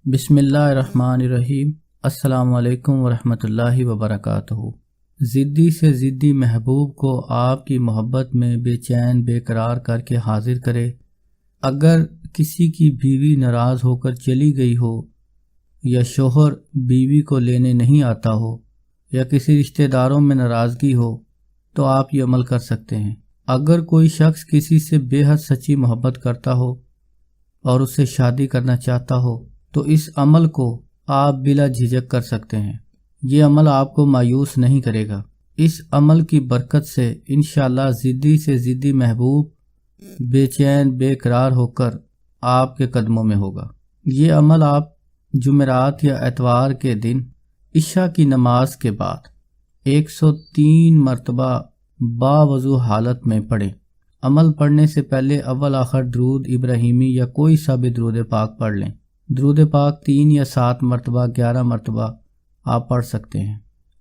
بسم اللہ الرحمن الرحیم۔ السلام علیکم ورحمۃ اللہ وبرکاتہ۔ ضدی سے ضدی محبوب کو آپ کی محبت میں بے چین بے قرار کر کے حاضر کرے۔ اگر کسی کی بیوی ناراض ہو کر چلی گئی ہو، یا شوہر بیوی کو لینے نہیں آتا ہو، یا کسی رشتہ داروں میں ناراضگی ہو، تو آپ یہ عمل کر سکتے ہیں۔ اگر کوئی شخص کسی سے بے حد سچی محبت کرتا ہو اور اس سے شادی کرنا چاہتا ہو تو اس عمل کو آپ بلا جھجک کر سکتے ہیں۔ یہ عمل آپ کو مایوس نہیں کرے گا۔ اس عمل کی برکت سے انشاءاللہ ضدی سے ضدی محبوب بے چین بے قرار ہو کر آپ کے قدموں میں ہوگا۔ یہ عمل آپ جمعرات یا اتوار کے دن عشاء کی نماز کے بعد 103 مرتبہ باوضو حالت میں پڑھیں۔ عمل پڑھنے سے پہلے اول آخر درود ابراہیمی یا کوئی سا بھی درود پاک پڑھ لیں۔ درود پاک 3 یا 7 مرتبہ 11 مرتبہ آپ پڑھ سکتے ہیں،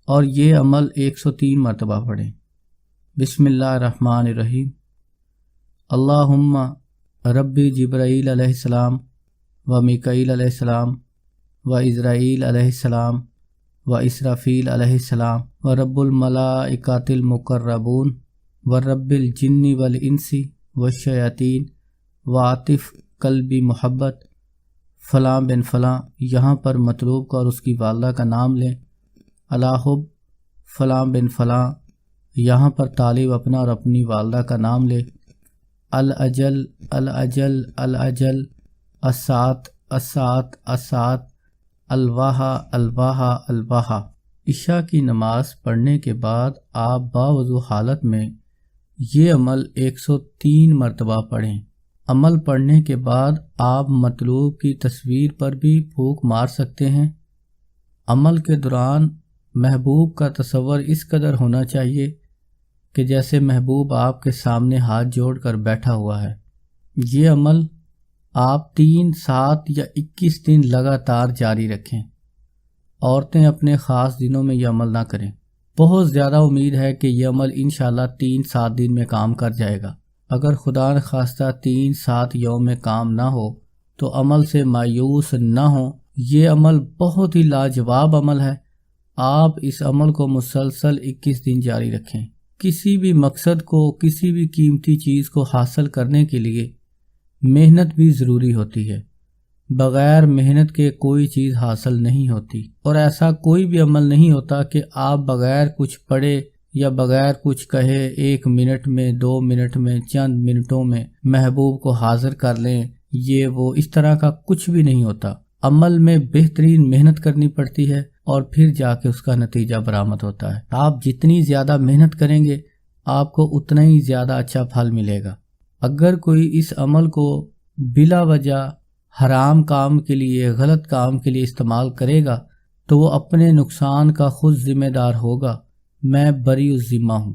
اور یہ عمل 103 مرتبہ پڑھیں۔ بسم اللہ الرحمن الرحیم۔ اللہم ربی جبرائیل علیہ السلام و میکائیل علیہ السلام و اسرائیل علیہ السلام و اسرافیل علیہ السلام و رب الملائکۃ المقربون و رب الجن والانس والشیاطین و عاطف قلبی محبت فلاں بن فلاں، یہاں پر مطلوب کا اور اس کی والدہ کا نام لیں۔ الحب فلاں بن فلاں، یہاں پر طالب اپنا اور اپنی والدہ کا نام لے۔ الاجل الاجل الاجل، الساعت الساعت الساعت، الواحہ الواحہ الواحہ۔ عشاء کی نماز پڑھنے کے بعد آپ باوضو حالت میں یہ عمل 103 مرتبہ پڑھیں۔ عمل پڑھنے کے بعد آپ مطلوب کی تصویر پر بھی پھونک مار سکتے ہیں۔ عمل کے دوران محبوب کا تصور اس قدر ہونا چاہیے کہ جیسے محبوب آپ کے سامنے ہاتھ جوڑ کر بیٹھا ہوا ہے۔ یہ عمل آپ 3، 7 یا 21 دن لگاتار جاری رکھیں۔ عورتیں اپنے خاص دنوں میں یہ عمل نہ کریں۔ بہت زیادہ امید ہے کہ یہ عمل انشاءاللہ 3-7 دن میں کام کر جائے گا۔ اگر خدا نخواستہ 3-7 یوم میں کام نہ ہو تو عمل سے مایوس نہ ہوں۔ یہ عمل بہت ہی لاجواب عمل ہے۔ آپ اس عمل کو مسلسل 21 دن جاری رکھیں۔ کسی بھی مقصد کو، کسی بھی قیمتی چیز کو حاصل کرنے کے لیے محنت بھی ضروری ہوتی ہے۔ بغیر محنت کے کوئی چیز حاصل نہیں ہوتی، اور ایسا کوئی بھی عمل نہیں ہوتا کہ آپ بغیر کچھ پڑھے یا بغیر کچھ کہے 1 منٹ میں، 2 منٹ میں، چند منٹوں میں محبوب کو حاضر کر لیں۔ یہ وہ اس طرح کا کچھ بھی نہیں ہوتا۔ عمل میں بہترین محنت کرنی پڑتی ہے، اور پھر جا کے اس کا نتیجہ برآمد ہوتا ہے۔ آپ جتنی زیادہ محنت کریں گے آپ کو اتنا ہی زیادہ اچھا پھل ملے گا۔ اگر کوئی اس عمل کو بلا وجہ حرام کام کے لیے، غلط کام کے لیے استعمال کرے گا تو وہ اپنے نقصان کا خود ذمہ دار ہوگا۔ میں بری الذمہ ہوں۔